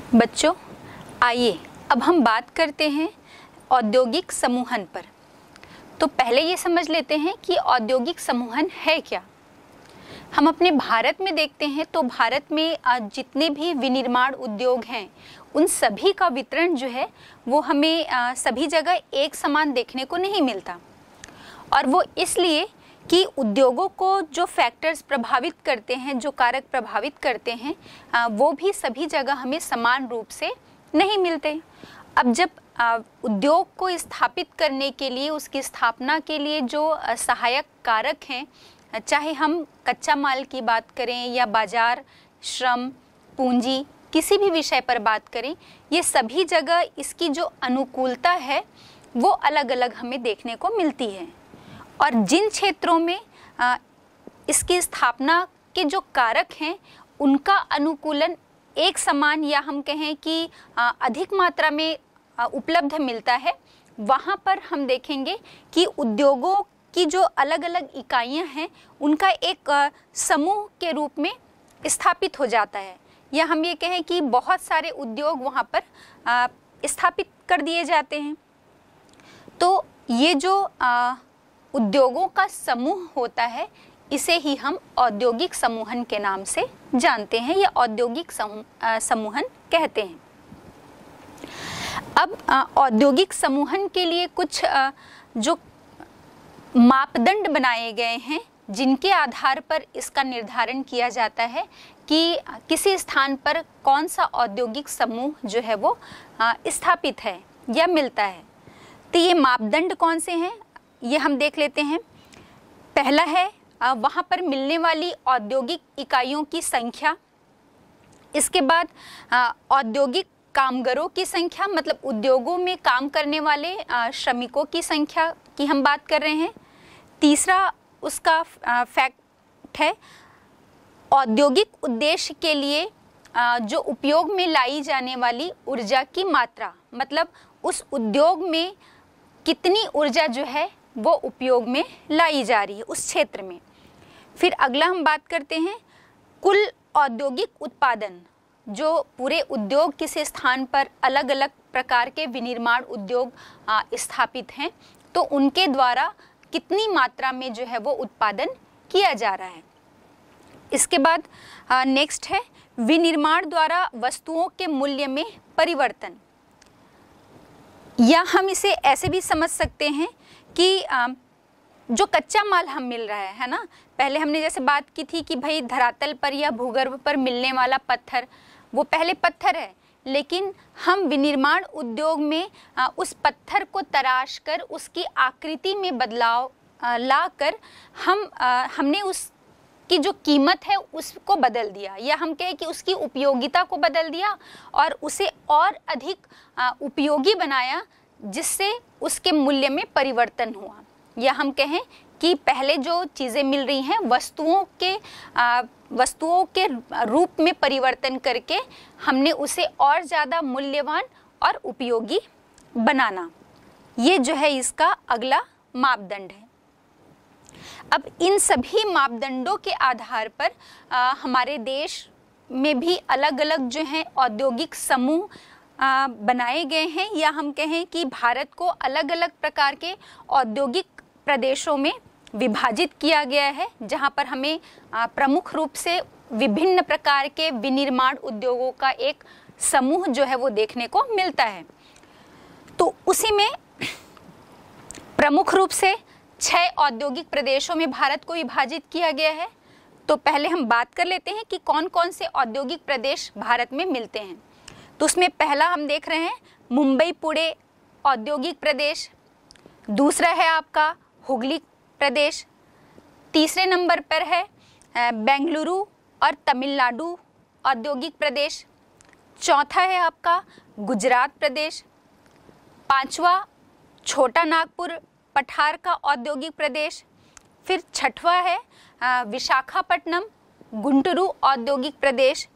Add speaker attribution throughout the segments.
Speaker 1: बच्चों, आइए अब हम बात करते हैं औद्योगिक समूहन पर। तो पहले ये समझ लेते हैं कि औद्योगिक समूहन है क्या। हम अपने भारत में देखते हैं तो भारत में जितने भी विनिर्माण उद्योग हैं उन सभी का वितरण जो है वो हमें सभी जगह एक समान देखने को नहीं मिलता। और वो इसलिए कि उद्योगों को जो फैक्टर्स प्रभावित करते हैं, जो कारक प्रभावित करते हैं, वो भी सभी जगह हमें समान रूप से नहीं मिलते। अब जब उद्योग को स्थापित करने के लिए, उसकी स्थापना के लिए जो सहायक कारक हैं, चाहे हम कच्चा माल की बात करें या बाजार, श्रम, पूंजी, किसी भी विषय पर बात करें, ये सभी जगह इसकी जो अनुकूलता है वो अलग अलग हमें देखने को मिलती है। और जिन क्षेत्रों में इसकी स्थापना के जो कारक हैं उनका अनुकूलन एक समान या हम कहें कि अधिक मात्रा में उपलब्ध मिलता है, वहाँ पर हम देखेंगे कि उद्योगों की जो अलग अलग इकाइयाँ हैं उनका एक समूह के रूप में स्थापित हो जाता है, या हम ये कहें कि बहुत सारे उद्योग वहाँ पर स्थापित कर दिए जाते हैं। तो ये जो उद्योगों का समूह होता है इसे ही हम औद्योगिक समूहन के नाम से जानते हैं या औद्योगिक समूहन कहते हैं। अब औद्योगिक समूहन के लिए कुछ जो मापदंड बनाए गए हैं जिनके आधार पर इसका निर्धारण किया जाता है कि किसी स्थान पर कौन सा औद्योगिक समूह जो है वो स्थापित है या मिलता है। तो ये मापदंड कौन से हैं ये हम देख लेते हैं। पहला है वहाँ पर मिलने वाली औद्योगिक इकाइयों की संख्या। इसके बाद औद्योगिक कामगारों की संख्या, मतलब उद्योगों में काम करने वाले श्रमिकों की संख्या की हम बात कर रहे हैं। तीसरा उसका फैक्ट है औद्योगिक उद्देश्य के लिए जो उपयोग में लाई जाने वाली ऊर्जा की मात्रा, मतलब उस उद्योग में कितनी ऊर्जा जो है वो उपयोग में लाई जा रही है उस क्षेत्र में। फिर अगला हम बात करते हैं कुल औद्योगिक उत्पादन। जो पूरे उद्योग किसी स्थान पर अलग अलग प्रकार के विनिर्माण उद्योग स्थापित हैं तो उनके द्वारा कितनी मात्रा में जो है वो उत्पादन किया जा रहा है। इसके बाद नेक्स्ट है विनिर्माण द्वारा वस्तुओं के मूल्य में परिवर्तन, या हम इसे ऐसे भी समझ सकते हैं कि जो कच्चा माल हम मिल रहा है ना, पहले हमने जैसे बात की थी कि भाई धरातल पर या भूगर्भ पर मिलने वाला पत्थर वो पहले पत्थर है, लेकिन हम विनिर्माण उद्योग में उस पत्थर को तराश कर उसकी आकृति में बदलाव लाकर हमने उसकी जो कीमत है उसको बदल दिया, या हम कहें कि उसकी उपयोगिता को बदल दिया और उसे और अधिक उपयोगी बनाया, जिससे उसके मूल्य में परिवर्तन हुआ। या हम कहें कि पहले जो चीज़ें मिल रही हैं वस्तुओं के रूप में परिवर्तन करके हमने उसे और ज़्यादा मूल्यवान और उपयोगी बनाना, ये जो है इसका अगला मापदंड है। अब इन सभी मापदंडों के आधार पर हमारे देश में भी अलग अलग जो हैं औद्योगिक समूह बनाए गए हैं, या हम कहें कि भारत को अलग अलग प्रकार के औद्योगिक प्रदेशों में विभाजित किया गया है, जहां पर हमें प्रमुख रूप से विभिन्न प्रकार के विनिर्माण उद्योगों का एक समूह जो है वो देखने को मिलता है। तो उसी में प्रमुख रूप से 6 औद्योगिक प्रदेशों में भारत को विभाजित किया गया है। तो पहले हम बात कर लेते हैं कि कौन कौन से औद्योगिक प्रदेश भारत में मिलते हैं। तो उसमें पहला हम देख रहे हैं मुंबई पुणे औद्योगिक प्रदेश, दूसरा है आपका हुगली प्रदेश, तीसरे नंबर पर है बेंगलुरु और तमिलनाडु औद्योगिक प्रदेश, चौथा है आपका गुजरात प्रदेश, पांचवा छोटा नागपुर पठार का औद्योगिक प्रदेश, फिर छठवा है विशाखापट्टनम गुंटूरू औद्योगिक प्रदेश,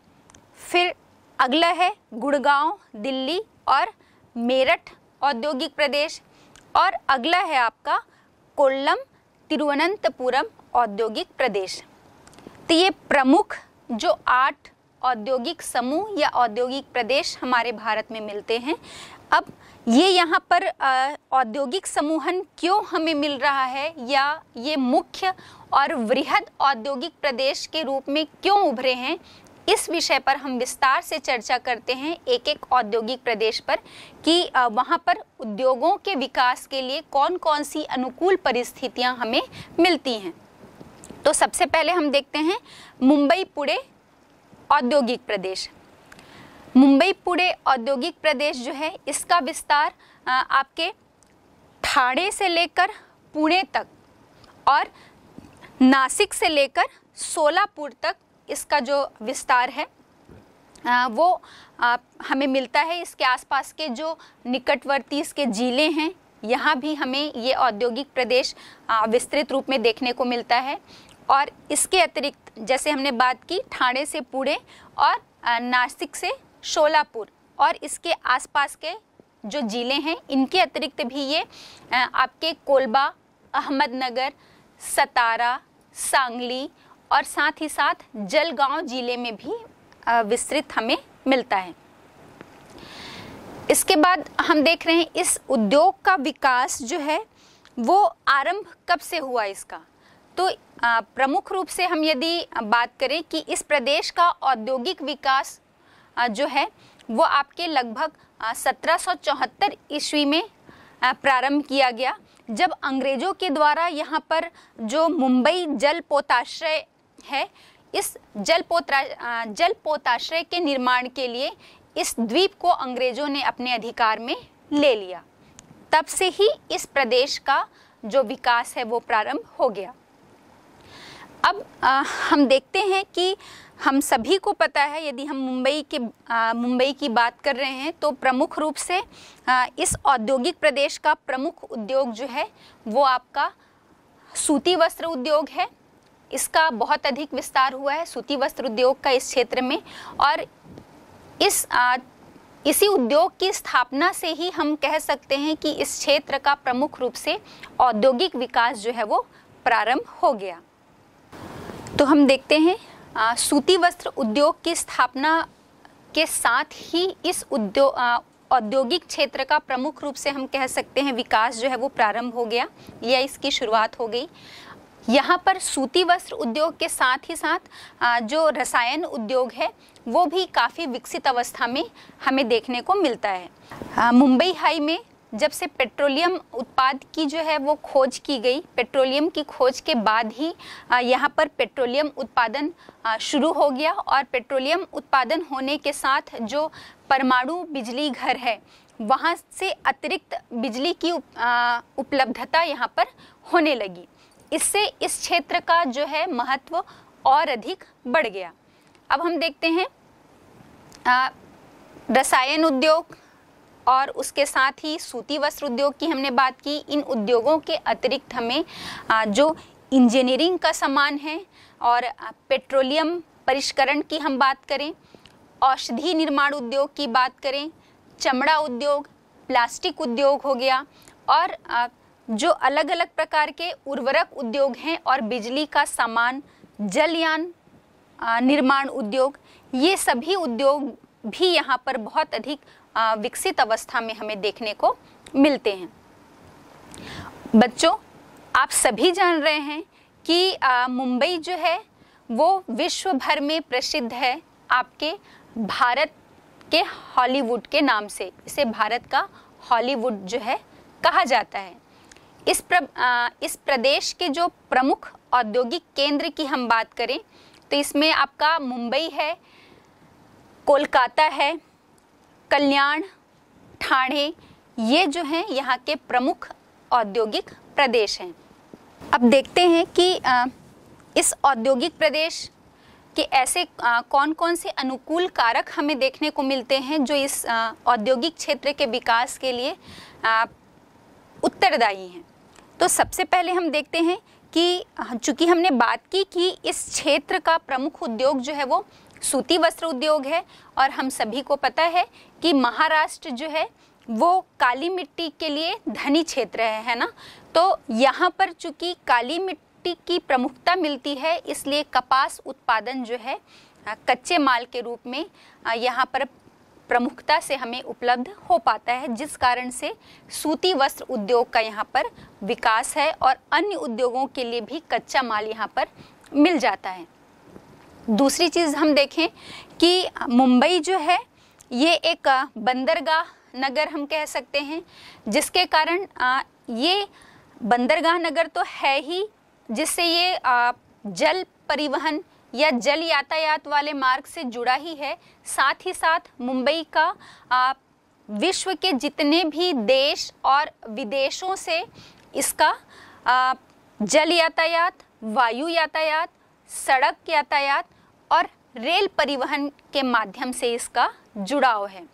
Speaker 1: फिर अगला है गुड़गांव दिल्ली और मेरठ औद्योगिक प्रदेश, और अगला है आपका कोल्लम तिरुवनंतपुरम औद्योगिक प्रदेश। तो ये प्रमुख जो 8 औद्योगिक समूह या औद्योगिक प्रदेश हमारे भारत में मिलते हैं। अब ये यहाँ पर औद्योगिक समूहन क्यों हमें मिल रहा है या ये मुख्य और वृहद औद्योगिक प्रदेश के रूप में क्यों उभरे हैं, इस विषय पर हम विस्तार से चर्चा करते हैं एक एक औद्योगिक प्रदेश पर कि वहाँ पर उद्योगों के विकास के लिए कौन कौन सी अनुकूल परिस्थितियाँ हमें मिलती हैं। तो सबसे पहले हम देखते हैं मुंबई पुणे औद्योगिक प्रदेश। मुंबई पुणे औद्योगिक प्रदेश जो है, इसका विस्तार आपके ठाणे से लेकर पुणे तक और नासिक से लेकर सोलापुर तक इसका जो विस्तार है वो हमें मिलता है। इसके आसपास के जो निकटवर्ती इसके जिले हैं, यहाँ भी हमें ये औद्योगिक प्रदेश विस्तृत रूप में देखने को मिलता है। और इसके अतिरिक्त जैसे हमने बात की ठाणे से पुणे और नासिक से शोलापुर और इसके आसपास के जो जिले हैं, इनके अतिरिक्त भी ये आपके कोलबा, अहमदनगर, सतारा, सांगली और साथ ही साथ जलगांव जिले में भी विस्तृत हमें मिलता है। इसके बाद हम देख रहे हैं इस उद्योग का विकास जो है वो आरंभ कब से हुआ इसका। तो प्रमुख रूप से हम यदि बात करें कि इस प्रदेश का औद्योगिक विकास जो है वो आपके लगभग 1774 ईस्वी में प्रारंभ किया गया, जब अंग्रेजों के द्वारा यहाँ पर जो मुंबई जलपोताश्रय है, इस जलपोताश्रय के निर्माण के लिए इस द्वीप को अंग्रेजों ने अपने अधिकार में ले लिया। तब से ही इस प्रदेश का जो विकास है वो प्रारंभ हो गया। अब हम देखते हैं कि हम सभी को पता है, यदि हम मुंबई की बात कर रहे हैं तो प्रमुख रूप से इस औद्योगिक प्रदेश का प्रमुख उद्योग जो है वो आपका सूती वस्त्र उद्योग है। इसका बहुत अधिक विस्तार हुआ है सूती वस्त्र उद्योग का इस क्षेत्र में, और इसी उद्योग की स्थापना से ही हम कह सकते हैं कि इस क्षेत्र का प्रमुख रूप से औद्योगिक विकास जो है वो प्रारंभ हो गया। तो हम देखते हैं सूती वस्त्र उद्योग की स्थापना के साथ ही इस औद्योगिक क्षेत्र का प्रमुख रूप से हम कह सकते हैं विकास जो है वो प्रारंभ हो गया या इसकी शुरुआत हो गई। यहाँ पर सूती वस्त्र उद्योग के साथ ही साथ जो रसायन उद्योग है वो भी काफ़ी विकसित अवस्था में हमें देखने को मिलता है। मुंबई हाई में जब से पेट्रोलियम उत्पाद की जो है वो खोज की गई, पेट्रोलियम की खोज के बाद ही यहाँ पर पेट्रोलियम उत्पादन शुरू हो गया, और पेट्रोलियम उत्पादन होने के साथ जो परमाणु बिजली घर है वहाँ से अतिरिक्त बिजली की उपलब्धता यहाँ पर होने लगी। इससे इस क्षेत्र का जो है महत्व और अधिक बढ़ गया। अब हम देखते हैं रसायन उद्योग और उसके साथ ही सूती वस्त्र उद्योग की हमने बात की। इन उद्योगों के अतिरिक्त हमें जो इंजीनियरिंग का सामान है और पेट्रोलियम परिष्करण की हम बात करें, औषधि निर्माण उद्योग की बात करें, चमड़ा उद्योग, प्लास्टिक उद्योग हो गया, और जो अलग अलग प्रकार के उर्वरक उद्योग हैं और बिजली का सामान, जलयान निर्माण उद्योग, ये सभी उद्योग भी यहाँ पर बहुत अधिक विकसित अवस्था में हमें देखने को मिलते हैं। बच्चों, आप सभी जान रहे हैं कि मुंबई जो है वो विश्व भर में प्रसिद्ध है आपके भारत के हॉलीवुड के नाम से। इसे भारत का हॉलीवुड जो है कहा जाता है। इस प्रदेश के जो प्रमुख औद्योगिक केंद्र की हम बात करें तो इसमें आपका मुंबई है, कोलकाता है, कल्याण, ठाणे, ये जो हैं यहाँ के प्रमुख औद्योगिक प्रदेश हैं। अब देखते हैं कि इस औद्योगिक प्रदेश के ऐसे कौन कौन से अनुकूल कारक हमें देखने को मिलते हैं जो इस औद्योगिक क्षेत्र के विकास के लिए उत्तरदायी हैं। तो सबसे पहले हम देखते हैं कि चूंकि हमने बात की कि इस क्षेत्र का प्रमुख उद्योग जो है वो सूती वस्त्र उद्योग है, और हम सभी को पता है कि महाराष्ट्र जो है वो काली मिट्टी के लिए धनी क्षेत्र है ना। तो यहाँ पर चूंकि काली मिट्टी की प्रमुखता मिलती है, इसलिए कपास उत्पादन जो है कच्चे माल के रूप में यहाँ पर प्रमुखता से हमें उपलब्ध हो पाता है, जिस कारण से सूती वस्त्र उद्योग का यहाँ पर विकास है और अन्य उद्योगों के लिए भी कच्चा माल यहाँ पर मिल जाता है। दूसरी चीज़ हम देखें कि मुंबई जो है ये एक बंदरगाह नगर हम कह सकते हैं, जिसके कारण ये बंदरगाह नगर तो है ही, जिससे ये जल परिवहन या जल यातायात वाले मार्ग से जुड़ा ही है। साथ ही साथ मुंबई का विश्व के जितने भी देश और विदेशों से इसका जल यातायात, वायु यातायात, सड़क यातायात और रेल परिवहन के माध्यम से इसका जुड़ाव है।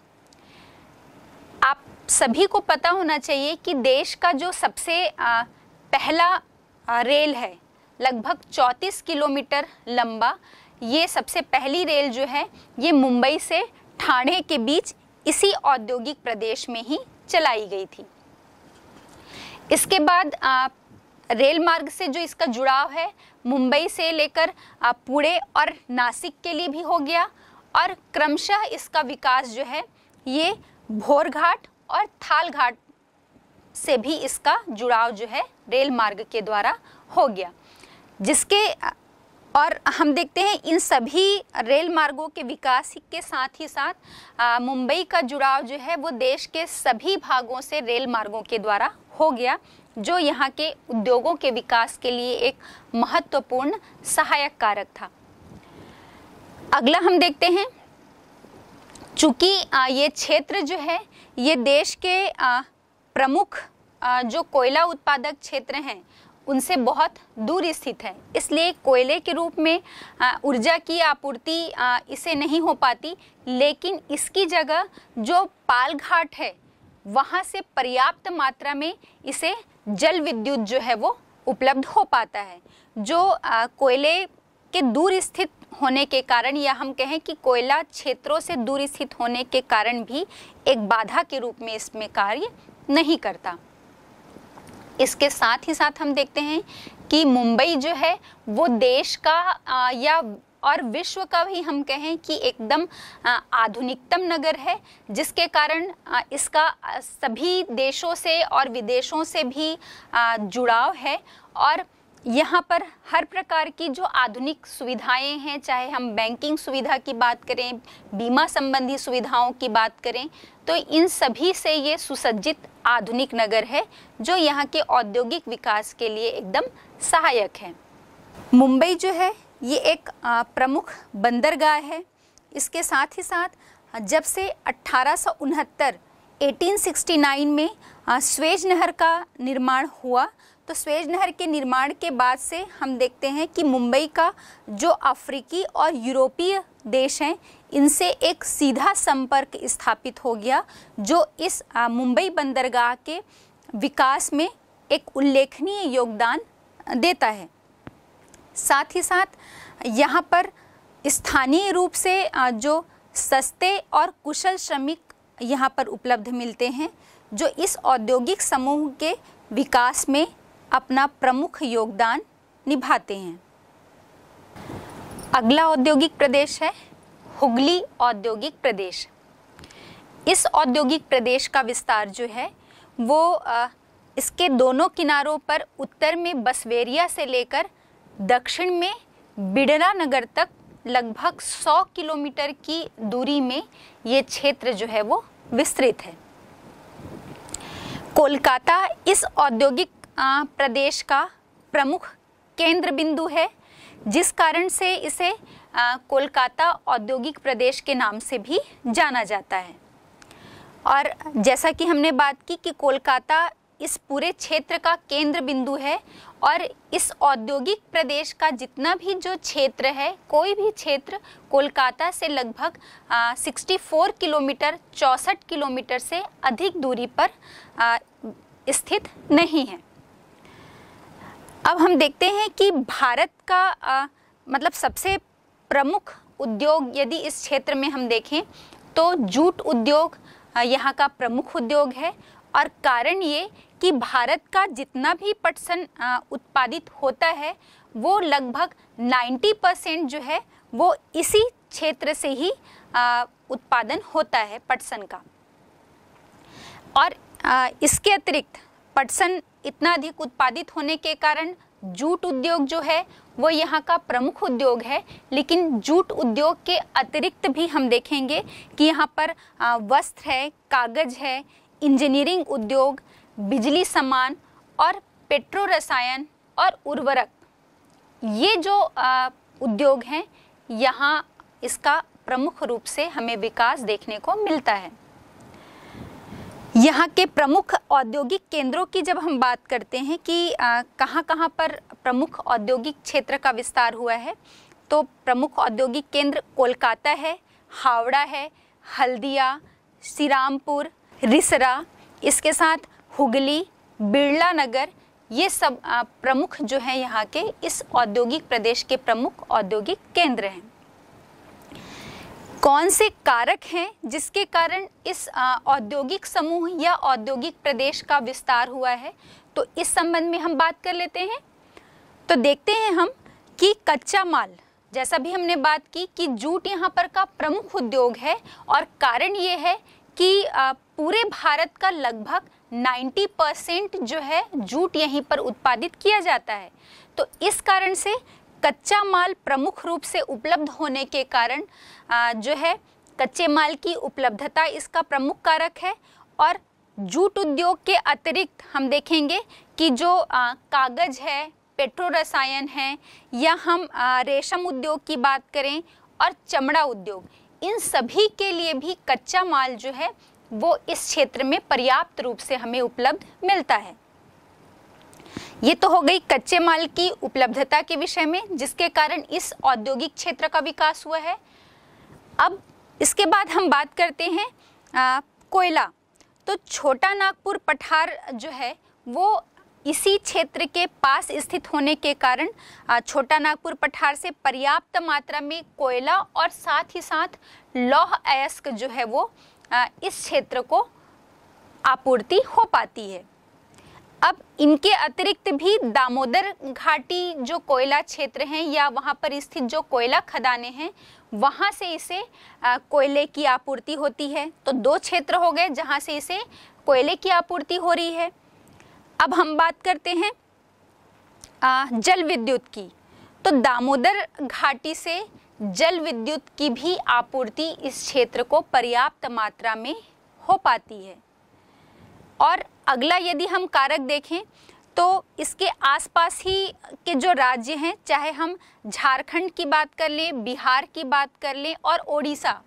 Speaker 1: आप सभी को पता होना चाहिए कि देश का जो सबसे पहला रेल है, लगभग 34 किलोमीटर लंबा, ये सबसे पहली रेल जो है ये मुंबई से ठाणे के बीच इसी औद्योगिक प्रदेश में ही चलाई गई थी। इसके बाद रेल मार्ग से जो इसका जुड़ाव है मुंबई से लेकर पुणे और नासिक के लिए भी हो गया, और क्रमशः इसका विकास जो है ये भोरघाट और थालघाट से भी इसका जुड़ाव जो है रेल मार्ग के द्वारा हो गया, जिसके और हम देखते हैं इन सभी रेल मार्गों के विकास के साथ ही साथ मुंबई का जुड़ाव जो है वो देश के सभी भागों से रेल मार्गों के द्वारा हो गया, जो यहाँ के उद्योगों के विकास के लिए एक महत्वपूर्ण सहायक कारक था। अगला हम देखते हैं, चूँकि ये क्षेत्र जो है ये देश के प्रमुख जो कोयला उत्पादक क्षेत्र हैं उनसे बहुत दूर स्थित है, इसलिए कोयले के रूप में ऊर्जा की आपूर्ति इसे नहीं हो पाती, लेकिन इसकी जगह जो पालघाट है वहाँ से पर्याप्त मात्रा में इसे जल विद्युत जो है वो उपलब्ध हो पाता है, जो कोयले के दूर स्थित होने के कारण, या हम कहें कि कोयला क्षेत्रों से दूर स्थित होने के कारण भी एक बाधा के रूप में इसमें कार्य नहीं करता। इसके साथ ही साथ हम देखते हैं कि मुंबई जो है वो देश का या और विश्व का भी हम कहें कि एकदम आधुनिकतम नगर है, जिसके कारण इसका सभी देशों से और विदेशों से भी जुड़ाव है, और यहाँ पर हर प्रकार की जो आधुनिक सुविधाएं हैं, चाहे हम बैंकिंग सुविधा की बात करें, बीमा संबंधी सुविधाओं की बात करें, तो इन सभी से ये सुसज्जित आधुनिक नगर है, जो यहाँ के औद्योगिक विकास के लिए एकदम सहायक है। मुंबई जो है ये एक प्रमुख बंदरगाह है। इसके साथ ही साथ जब से 1869 में स्वेज नहर का निर्माण हुआ, तो स्वेज नहर के निर्माण के बाद से हम देखते हैं कि मुंबई का जो अफ्रीकी और यूरोपीय देश हैं इनसे एक सीधा संपर्क स्थापित हो गया, जो इस मुंबई बंदरगाह के विकास में एक उल्लेखनीय योगदान देता है। साथ ही साथ यहाँ पर स्थानीय रूप से जो सस्ते और कुशल श्रमिक यहाँ पर उपलब्ध मिलते हैं, जो इस औद्योगिक समूह के विकास में अपना प्रमुख योगदान निभाते हैं। अगला औद्योगिक प्रदेश है हुगली औद्योगिक प्रदेश। इस औद्योगिक प्रदेश का विस्तार जो है वो इसके दोनों किनारों पर उत्तर में बसवेरिया से लेकर दक्षिण में बिडरा नगर तक लगभग 100 किलोमीटर की दूरी में ये क्षेत्र जो है वो विस्तृत है। कोलकाता इस औद्योगिक प्रदेश का प्रमुख केंद्र बिंदु है, जिस कारण से इसे कोलकाता औद्योगिक प्रदेश के नाम से भी जाना जाता है। और जैसा कि हमने बात की कि कोलकाता इस पूरे क्षेत्र का केंद्र बिंदु है, और इस औद्योगिक प्रदेश का जितना भी जो क्षेत्र है, कोई भी क्षेत्र कोलकाता से लगभग 64 किलोमीटर 64 किलोमीटर से अधिक दूरी पर स्थित नहीं है। अब हम देखते हैं कि भारत का मतलब सबसे प्रमुख उद्योग यदि इस क्षेत्र में हम देखें तो जूट उद्योग यहाँ का प्रमुख उद्योग है, और कारण ये कि भारत का जितना भी पटसन उत्पादित होता है वो लगभग 90% जो है वो इसी क्षेत्र से ही उत्पादन होता है पटसन का। और इसके अतिरिक्त पटसन इतना अधिक उत्पादित होने के कारण जूट उद्योग जो है वो यहाँ का प्रमुख उद्योग है। लेकिन जूट उद्योग के अतिरिक्त भी हम देखेंगे कि यहाँ पर वस्त्र है, कागज है, इंजीनियरिंग उद्योग, बिजली सामान और पेट्रो रसायन और उर्वरक, ये जो उद्योग हैं यहाँ इसका प्रमुख रूप से हमें विकास देखने को मिलता है। यहाँ के प्रमुख औद्योगिक केंद्रों की जब हम बात करते हैं कि कहाँ कहाँ पर प्रमुख औद्योगिक क्षेत्र का विस्तार हुआ है, तो प्रमुख औद्योगिक केंद्र कोलकाता है, हावड़ा है, हल्दिया, श्रीरामपुर, रिसरा, इसके साथ हुगली, बिरला नगर, ये सब प्रमुख जो हैं यहाँ के इस औद्योगिक प्रदेश के प्रमुख औद्योगिक केंद्र हैं। कौन से कारक हैं जिसके कारण इस औद्योगिक समूह या औद्योगिक प्रदेश का विस्तार हुआ है, तो इस संबंध में हम बात कर लेते हैं। तो देखते हैं हम कि कच्चा माल, जैसा भी हमने बात की कि जूट यहाँ पर का प्रमुख उद्योग है और कारण ये है कि पूरे भारत का लगभग 90% जो है जूट यहीं पर उत्पादित किया जाता है। तो इस कारण से कच्चा माल प्रमुख रूप से उपलब्ध होने के कारण जो है कच्चे माल की उपलब्धता इसका प्रमुख कारक है। और जूट उद्योग के अतिरिक्त हम देखेंगे कि जो कागज है, पेट्रो रसायन है, या हम रेशम उद्योग की बात करें और चमड़ा उद्योग, इन सभी के लिए भी कच्चा माल जो है वो इस क्षेत्र में पर्याप्त रूप से हमें उपलब्ध मिलता है। ये तो हो गई कच्चे माल की उपलब्धता के विषय में, जिसके कारण इस औद्योगिक क्षेत्र का विकास हुआ है। अब इसके बाद हम बात करते हैं कोयला। तो छोटा नागपुर पठार जो है वो इसी क्षेत्र के पास स्थित होने के कारण छोटा नागपुर पठार से पर्याप्त मात्रा में कोयला और साथ ही साथ लौह अयस्क जो है वो इस क्षेत्र को आपूर्ति हो पाती है। अब इनके अतिरिक्त भी दामोदर घाटी जो कोयला क्षेत्र हैं या वहाँ पर स्थित जो कोयला खदानें हैं, वहाँ से इसे कोयले की आपूर्ति होती है। तो दो क्षेत्र हो गए जहाँ से इसे कोयले की आपूर्ति हो रही है। अब हम बात करते हैं जल विद्युत की। तो दामोदर घाटी से जल विद्युत की भी आपूर्ति इस क्षेत्र को पर्याप्त मात्रा में हो पाती है। और अगला यदि हम कारक देखें तो इसके आसपास ही के जो राज्य हैं, चाहे हम झारखंड की बात कर लें, बिहार की बात कर लें और ओडिशा,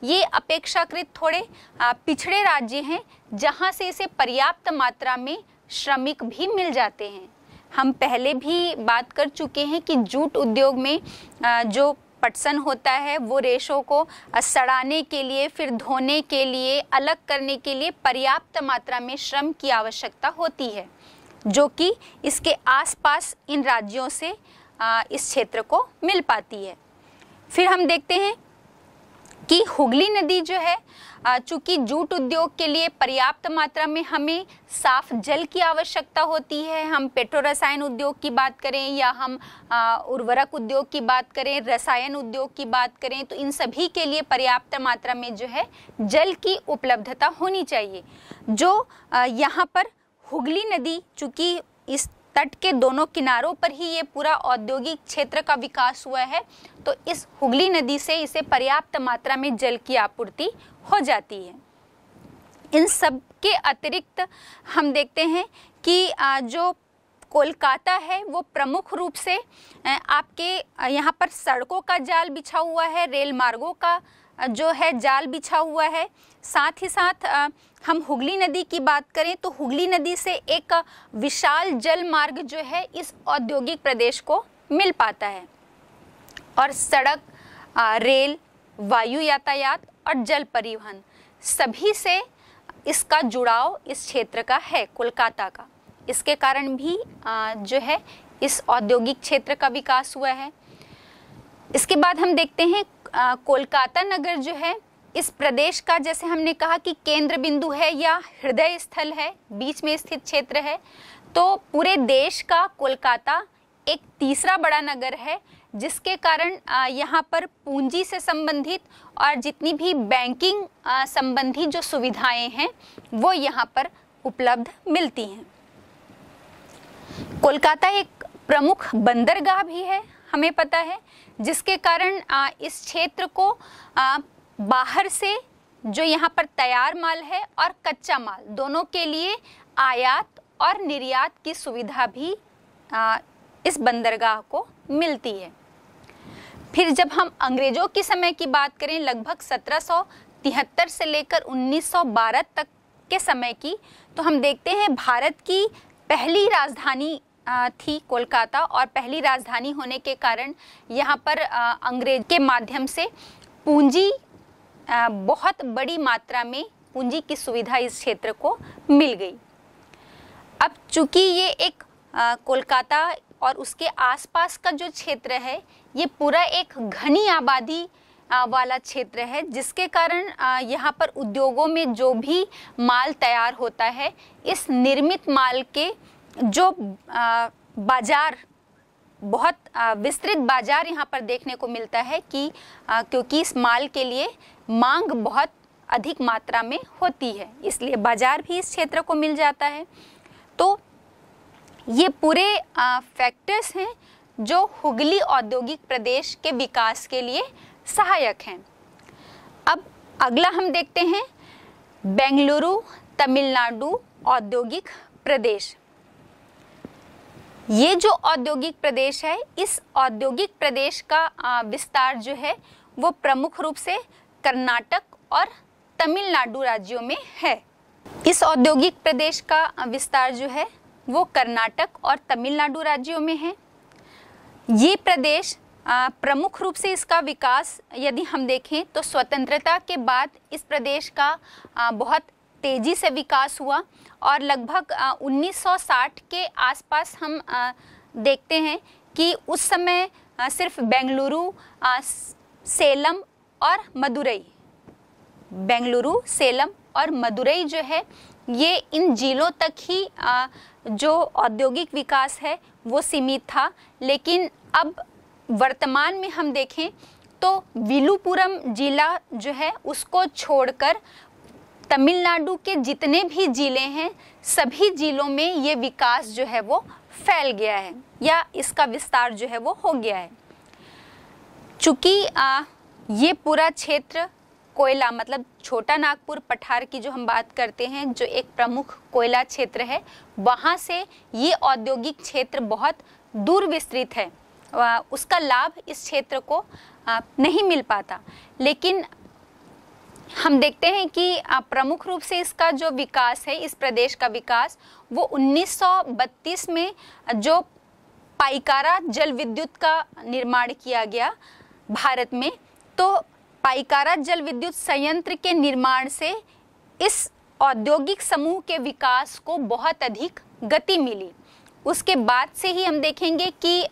Speaker 1: ये अपेक्षाकृत थोड़े पिछड़े राज्य हैं जहाँ से इसे पर्याप्त मात्रा में श्रमिक भी मिल जाते हैं। हम पहले भी बात कर चुके हैं कि जूट उद्योग में जो पटसन होता है वो रेशों को सड़ाने के लिए, फिर धोने के लिए, अलग करने के लिए पर्याप्त मात्रा में श्रम की आवश्यकता होती है, जो कि इसके आसपास इन राज्यों से इस क्षेत्र को मिल पाती है। फिर हम देखते हैं कि हुगली नदी जो है, चूँकि जूट उद्योग के लिए पर्याप्त मात्रा में हमें साफ जल की आवश्यकता होती है, हम पेट्रो रसायन उद्योग की बात करें या हम उर्वरक उद्योग की बात करें, रसायन उद्योग की बात करें, तो इन सभी के लिए पर्याप्त मात्रा में जो है जल की उपलब्धता होनी चाहिए। जो यहाँ पर हुगली नदी, चूँकि इस तट के दोनों किनारों पर ही ये पूरा औद्योगिक क्षेत्र का विकास हुआ है, तो इस हुगली नदी से इसे पर्याप्त मात्रा में जल की आपूर्ति हो जाती है। इन सब के अतिरिक्त हम देखते हैं कि जो कोलकाता है वो प्रमुख रूप से आपके यहाँ पर सड़कों का जाल बिछा हुआ है, रेल मार्गों का जो है जाल बिछा हुआ है। साथ ही साथ हम हुगली नदी की बात करें तो हुगली नदी से एक विशाल जल मार्ग जो है इस औद्योगिक प्रदेश को मिल पाता है। और सड़क, रेल, वायु यातायात और जल परिवहन सभी से इसका जुड़ाव इस क्षेत्र का है, कोलकाता का। इसके कारण भी जो है इस औद्योगिक क्षेत्र का विकास हुआ है। इसके बाद हम देखते हैं कोलकाता नगर जो है इस प्रदेश का, जैसे हमने कहा कि केंद्र बिंदु है या हृदय स्थल है, बीच में स्थित क्षेत्र है। तो पूरे देश का कोलकाता एक तीसरा बड़ा नगर है, जिसके कारण यहाँ पर पूंजी से संबंधित और जितनी भी बैंकिंग संबंधी जो सुविधाएं हैं वो यहाँ पर उपलब्ध मिलती हैं। कोलकाता एक प्रमुख बंदरगाह भी है, हमें पता है, जिसके कारण इस क्षेत्र को बाहर से जो यहाँ पर तैयार माल है और कच्चा माल दोनों के लिए आयात और निर्यात की सुविधा भी इस बंदरगाह को मिलती है। फिर जब हम अंग्रेजों के समय की बात करें, लगभग 1773 से लेकर 1912 तक के समय की, तो हम देखते हैं भारत की पहली राजधानी थी कोलकाता, और पहली राजधानी होने के कारण यहाँ पर अंग्रेज के माध्यम से पूंजी बहुत बड़ी मात्रा में पूंजी की सुविधा इस क्षेत्र को मिल गई। अब चूंकि ये एक कोलकाता और उसके आसपास का जो क्षेत्र है ये पूरा एक घनी आबादी वाला क्षेत्र है, जिसके कारण यहाँ पर उद्योगों में जो भी माल तैयार होता है, इस निर्मित माल के जो बाजार, बहुत विस्तृत बाजार यहाँ पर देखने को मिलता है कि क्योंकि इस माल के लिए मांग बहुत अधिक मात्रा में होती है, इसलिए बाजार भी इस क्षेत्र को मिल जाता है। तो ये पूरे फैक्टर्स हैं जो हुगली औद्योगिक प्रदेश के विकास के लिए सहायक हैं। अब अगला हम देखते हैं बेंगलुरु तमिलनाडु औद्योगिक प्रदेश। ये जो औद्योगिक प्रदेश है, इस औद्योगिक प्रदेश का विस्तार जो है वो प्रमुख रूप से कर्नाटक और तमिलनाडु राज्यों में है। इस औद्योगिक प्रदेश का विस्तार जो है वो कर्नाटक और तमिलनाडु राज्यों में है। ये प्रदेश प्रमुख रूप से इसका विकास यदि हम देखें तो स्वतंत्रता के बाद इस प्रदेश का बहुत तेजी से विकास हुआ, और लगभग 1960 के आसपास हम देखते हैं कि उस समय सिर्फ बेंगलुरु, सेलम और मदुरई, बेंगलुरु, सेलम और मदुरई जो है ये इन जिलों तक ही जो औद्योगिक विकास है वो सीमित था। लेकिन अब वर्तमान में हम देखें तो विलुपुरम जिला जो है उसको छोड़कर तमिलनाडु के जितने भी जिले हैं सभी जिलों में ये विकास जो है वो फैल गया है या इसका विस्तार जो है वो हो गया है। चूँकि ये पूरा क्षेत्र कोयला, मतलब छोटा नागपुर पठार की जो हम बात करते हैं, जो एक प्रमुख कोयला क्षेत्र है, वहाँ से ये औद्योगिक क्षेत्र बहुत दूर विस्तृत है, उसका लाभ इस क्षेत्र को नहीं मिल पाता। लेकिन हम देखते हैं कि प्रमुख रूप से इसका जो विकास है, इस प्रदेश का विकास, वो 1932 में जो पाइकारा जल विद्युत का निर्माण किया गया भारत में, तो पाइकारा जल विद्युत संयंत्र के निर्माण से इस औद्योगिक समूह के विकास को बहुत अधिक गति मिली। उसके बाद से ही हम देखेंगे कि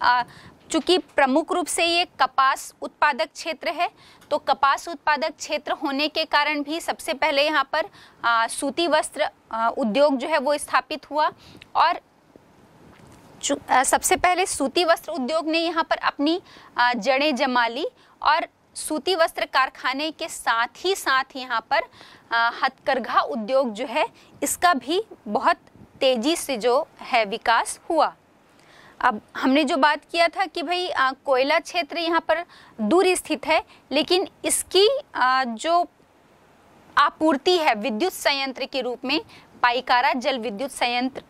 Speaker 1: चूँकि प्रमुख रूप से ये कपास उत्पादक क्षेत्र है, तो कपास उत्पादक क्षेत्र होने के कारण भी सबसे पहले यहाँ पर सूती वस्त्र उद्योग जो है वो स्थापित हुआ, और सबसे पहले सूती वस्त्र उद्योग ने यहाँ पर अपनी जड़ें जमा ली, और सूती वस्त्र कारखाने के साथ ही यहाँ पर हथकरघा उद्योग जो है इसका भी बहुत तेजी से जो है विकास हुआ। अब हमने जो बात किया था कि भाई कोयला क्षेत्र यहाँ पर दूर स्थित है, लेकिन इसकी जो आपूर्ति है विद्युत संयंत्र के रूप में पाइकारा जल विद्युत संयंत्र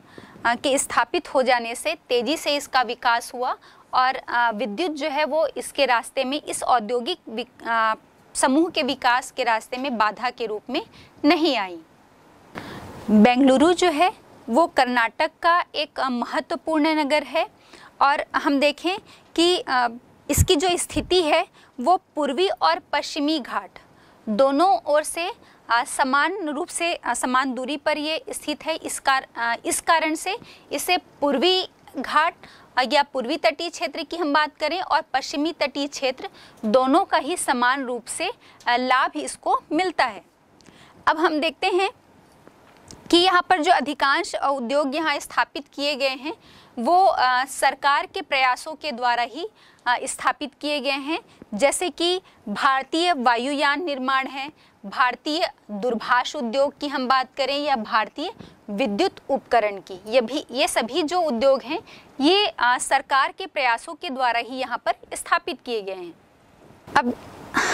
Speaker 1: के स्थापित हो जाने से तेजी से इसका विकास हुआ, और विद्युत जो है वो इसके रास्ते में, इस औद्योगिक समूह के विकास के रास्ते में बाधा के रूप में नहीं आई। बेंगलुरु जो है वो कर्नाटक का एक महत्वपूर्ण नगर है, और हम देखें कि इसकी जो स्थिति है वो पूर्वी और पश्चिमी घाट दोनों ओर से समान रूप से समान दूरी पर ये स्थित है। इस कारण से इसे पूर्वी घाट या पूर्वी तटीय क्षेत्र की हम बात करें और पश्चिमी तटीय क्षेत्र, दोनों का ही समान रूप से लाभ इसको मिलता है। अब हम देखते हैं कि यहाँ पर जो अधिकांश उद्योग यहाँ स्थापित किए गए हैं वो सरकार के प्रयासों के द्वारा ही स्थापित किए गए हैं, जैसे कि भारतीय वायुयान निर्माण है, भारतीय दूरभाष उद्योग की हम बात करें या भारतीय विद्युत उपकरण की, ये सभी जो उद्योग हैं ये सरकार के प्रयासों के द्वारा ही यहाँ पर स्थापित किए गए हैं। अब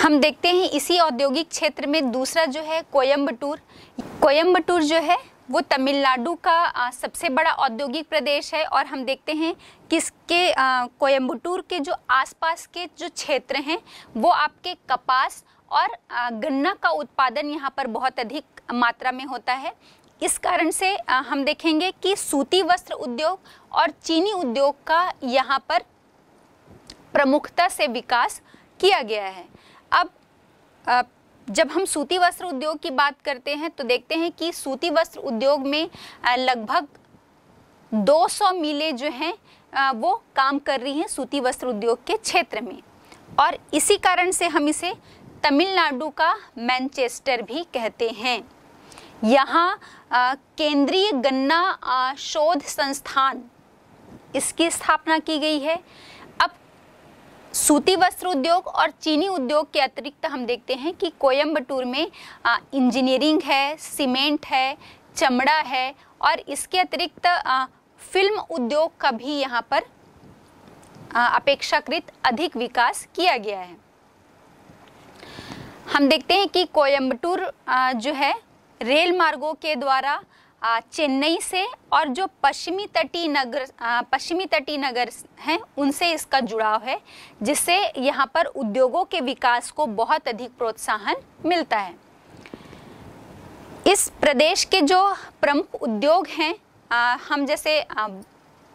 Speaker 1: हम देखते हैं इसी औद्योगिक क्षेत्र में दूसरा जो है कोयम्बटूर जो है वो तमिलनाडु का सबसे बड़ा औद्योगिक प्रदेश है। और हम देखते हैं कि इसके कोयम्बटूर के जो आसपास के जो क्षेत्र हैं वो आपके कपास और गन्ना का उत्पादन यहाँ पर बहुत अधिक मात्रा में होता है। इस कारण से हम देखेंगे कि सूती वस्त्र उद्योग और चीनी उद्योग का यहाँ पर प्रमुखता से विकास किया गया है। अब जब हम सूती वस्त्र उद्योग की बात करते हैं तो देखते हैं कि सूती वस्त्र उद्योग में लगभग 200 मिलें जो हैं वो काम कर रही हैं सूती वस्त्र उद्योग के क्षेत्र में, और इसी कारण से हम इसे तमिलनाडु का मैनचेस्टर भी कहते हैं। यहाँ केंद्रीय गन्ना शोध संस्थान इसकी स्थापना की गई है। अब सूती वस्त्र उद्योग और चीनी उद्योग के अतिरिक्त हम देखते हैं कि कोयम्बटूर में इंजीनियरिंग है, सीमेंट है, चमड़ा है, और इसके अतिरिक्त फिल्म उद्योग का भी यहाँ पर अपेक्षाकृत अधिक विकास किया गया है। हम देखते हैं कि कोयम्बटूर जो है रेल मार्गों के द्वारा चेन्नई से और जो पश्चिमी तटीय नगर हैं उनसे इसका जुड़ाव है, जिससे यहाँ पर उद्योगों के विकास को बहुत अधिक प्रोत्साहन मिलता है। इस प्रदेश के जो प्रमुख उद्योग हैं, हम जैसे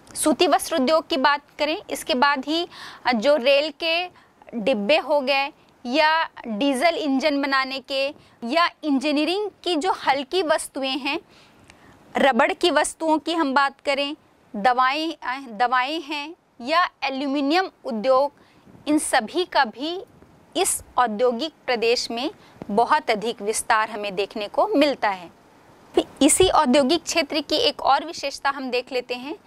Speaker 1: सूती वस्त्र उद्योग की बात करें, इसके बाद ही जो रेल के डिब्बे हो गए या डीजल इंजन बनाने के, या इंजीनियरिंग की जो हल्की वस्तुएं हैं, रबड़ की वस्तुओं की हम बात करें, दवाएं हैं या एल्यूमिनियम उद्योग, इन सभी का भी इस औद्योगिक प्रदेश में बहुत अधिक विस्तार हमें देखने को मिलता है। इसी औद्योगिक क्षेत्र की एक और विशेषता हम देख लेते हैं।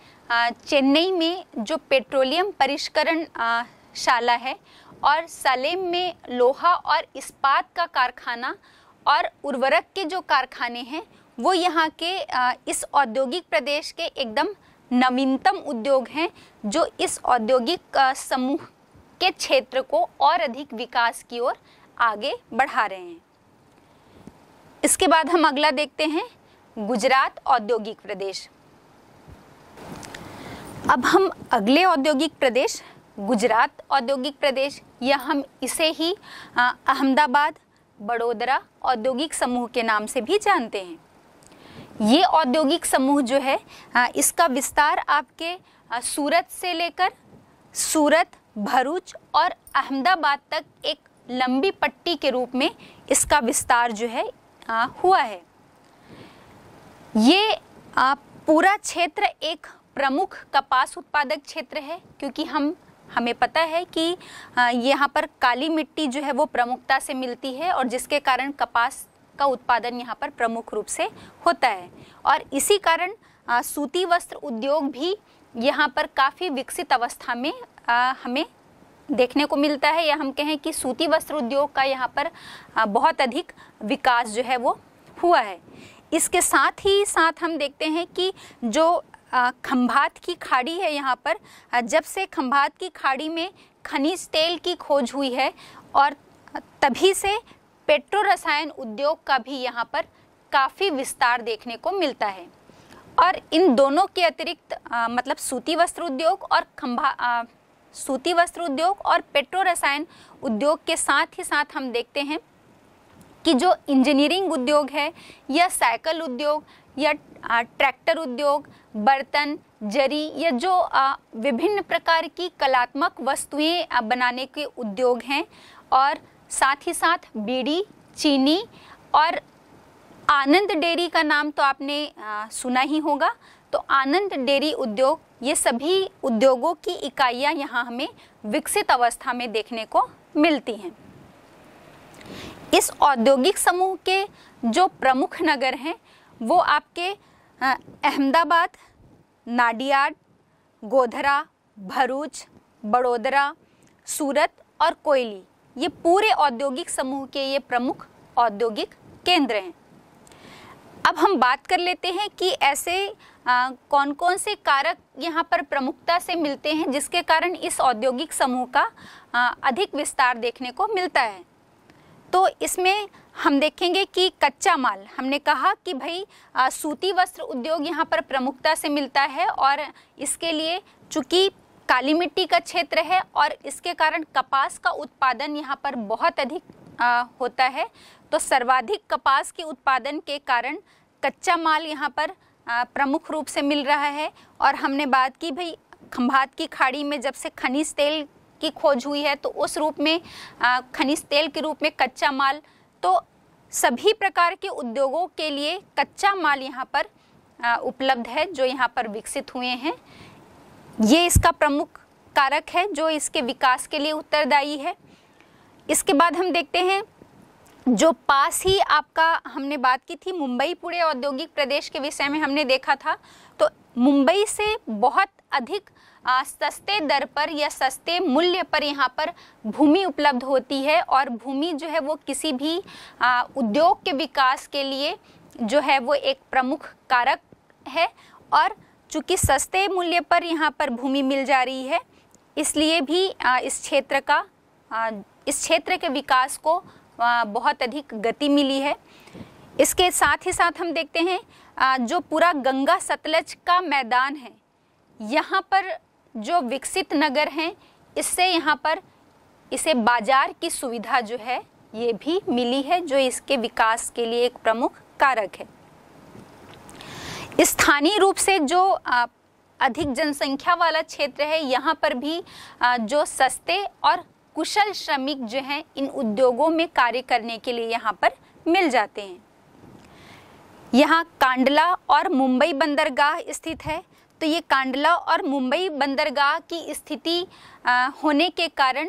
Speaker 1: चेन्नई में जो पेट्रोलियम परिष्करण शाला है और सलेम में लोहा और इस्पात का कारखाना और उर्वरक के जो कारखाने हैं वो यहाँ के इस औद्योगिक प्रदेश के एकदम नवीनतम उद्योग हैं, जो इस औद्योगिक समूह के क्षेत्र को और अधिक विकास की ओर आगे बढ़ा रहे हैं। इसके बाद हम अगला देखते हैं गुजरात औद्योगिक प्रदेश। अब हम अगले औद्योगिक प्रदेश गुजरात औद्योगिक प्रदेश, या हम इसे ही अहमदाबाद बड़ोदरा औद्योगिक समूह के नाम से भी जानते हैं। ये औद्योगिक समूह जो है इसका विस्तार आपके सूरत से लेकर सूरत, भरूच और अहमदाबाद तक एक लंबी पट्टी के रूप में इसका विस्तार जो है हुआ है। ये पूरा क्षेत्र एक प्रमुख कपास उत्पादक क्षेत्र है, क्योंकि हमें पता है कि यहाँ पर काली मिट्टी जो है वो प्रमुखता से मिलती है, और जिसके कारण कपास का उत्पादन यहाँ पर प्रमुख रूप से होता है। और इसी कारण सूती वस्त्र उद्योग भी यहाँ पर काफ़ी विकसित अवस्था में हमें देखने को मिलता है, या हम कहें कि सूती वस्त्र उद्योग का यहाँ पर बहुत अधिक विकास जो है वो हुआ है। इसके साथ ही साथ हम देखते हैं कि जो खंभात की खाड़ी है, यहाँ पर जब से खंभात की खाड़ी में खनिज तेल की खोज हुई है, और तभी से पेट्रो रसायन उद्योग का भी यहाँ पर काफ़ी विस्तार देखने को मिलता है। और इन दोनों के अतिरिक्त मतलब सूती वस्त्र उद्योग और पेट्रो रसायन उद्योग के साथ ही साथ हम देखते हैं कि जो इंजीनियरिंग उद्योग है, या साइकिल उद्योग, या ट्रैक्टर उद्योग, बर्तन, जरी, या जो विभिन्न प्रकार की कलात्मक वस्तुएं बनाने के उद्योग हैं, और साथ ही साथ बीड़ी, चीनी और आनंद डेयरी का नाम तो आपने सुना ही होगा। तो आनंद डेयरी उद्योग, ये सभी उद्योगों की इकाइयां यहाँ हमें विकसित अवस्था में देखने को मिलती हैं। इस औद्योगिक समूह के जो प्रमुख नगर हैं वो आपके अहमदाबाद, नाडियाड, गोधरा, भरूच, बड़ोदरा, सूरत और कोयली, ये पूरे औद्योगिक समूह के ये प्रमुख औद्योगिक केंद्र हैं। अब हम बात कर लेते हैं कि ऐसे कौन कौन से कारक यहाँ पर प्रमुखता से मिलते हैं जिसके कारण इस औद्योगिक समूह का अधिक विस्तार देखने को मिलता है। तो इसमें हम देखेंगे कि कच्चा माल, हमने कहा कि भाई सूती वस्त्र उद्योग यहाँ पर प्रमुखता से मिलता है और इसके लिए चूंकि काली मिट्टी का क्षेत्र है और इसके कारण कपास का उत्पादन यहाँ पर बहुत अधिक होता है, तो सर्वाधिक कपास के उत्पादन के कारण कच्चा माल यहाँ पर प्रमुख रूप से मिल रहा है। और हमने बात की भाई खंभात की खाड़ी में जब से खनिज तेल की खोज हुई है तो उस रूप में खनिज तेल के रूप में कच्चा माल, तो सभी प्रकार के उद्योगों के लिए कच्चा माल यहाँ पर उपलब्ध है जो यहाँ पर विकसित हुए हैं। ये इसका प्रमुख कारक है जो इसके विकास के लिए उत्तरदायी है। इसके बाद हम देखते हैं जो पास ही आपका हमने बात की थी मुंबई पुणे औद्योगिक प्रदेश के विषय में हमने देखा था, तो मुंबई से बहुत अधिक सस्ते दर पर या सस्ते मूल्य पर यहाँ पर भूमि उपलब्ध होती है और भूमि जो है वो किसी भी उद्योग के विकास के लिए जो है वो एक प्रमुख कारक है। और चूँकि सस्ते मूल्य पर यहाँ पर भूमि मिल जा रही है इसलिए भी इस क्षेत्र के विकास को बहुत अधिक गति मिली है। इसके साथ ही साथ हम देखते हैं जो पूरा गंगा सतलज का मैदान है, यहाँ पर जो विकसित नगर हैं इससे यहाँ पर इसे बाजार की सुविधा जो है ये भी मिली है जो इसके विकास के लिए एक प्रमुख कारक है। स्थानीय रूप से जो अधिक जनसंख्या वाला क्षेत्र है यहाँ पर भी जो सस्ते और कुशल श्रमिक जो हैं इन उद्योगों में कार्य करने के लिए यहाँ पर मिल जाते हैं। यहाँ कांडला और मुंबई बंदरगाह स्थित है, तो ये कांडला और मुंबई बंदरगाह की स्थिति होने के कारण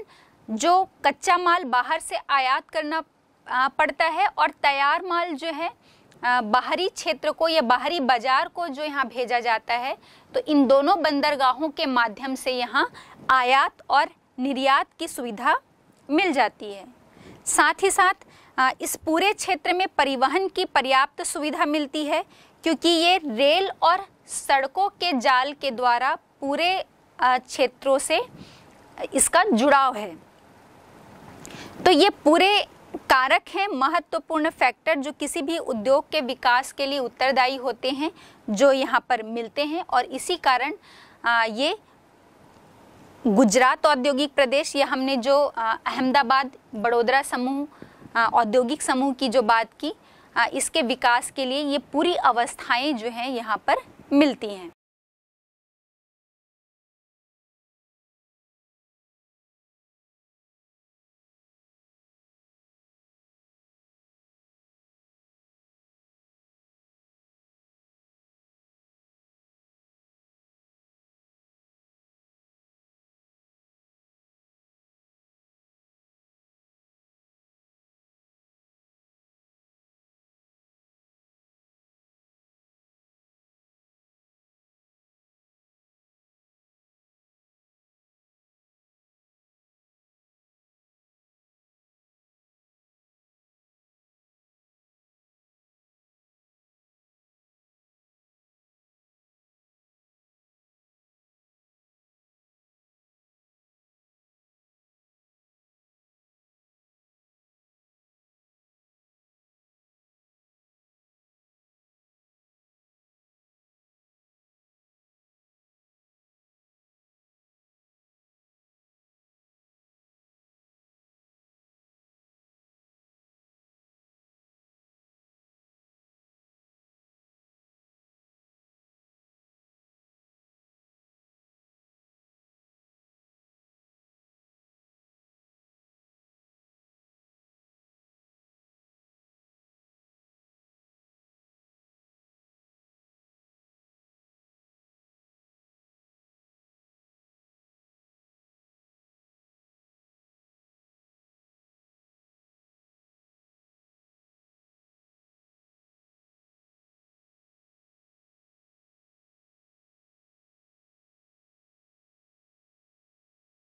Speaker 1: जो कच्चा माल बाहर से आयात करना पड़ता है और तैयार माल जो है बाहरी क्षेत्र को या बाहरी बाजार को जो यहाँ भेजा जाता है, तो इन दोनों बंदरगाहों के माध्यम से यहाँ आयात और निर्यात की सुविधा मिल जाती है। साथ ही साथ इस पूरे क्षेत्र में परिवहन की पर्याप्त सुविधा मिलती है क्योंकि ये रेल और सड़कों के जाल के द्वारा पूरे क्षेत्रों से इसका जुड़ाव है। तो ये पूरे कारक हैं, महत्वपूर्ण फैक्टर जो किसी भी उद्योग के विकास के लिए उत्तरदायी होते हैं जो यहाँ पर मिलते हैं। और इसी कारण ये गुजरात औद्योगिक प्रदेश या हमने जो अहमदाबाद बड़ोदरा समूह औद्योगिक समूह की जो बात की, इसके विकास के लिए ये पूरी अवस्थाएं जो हैं यहाँ पर मिलती हैं।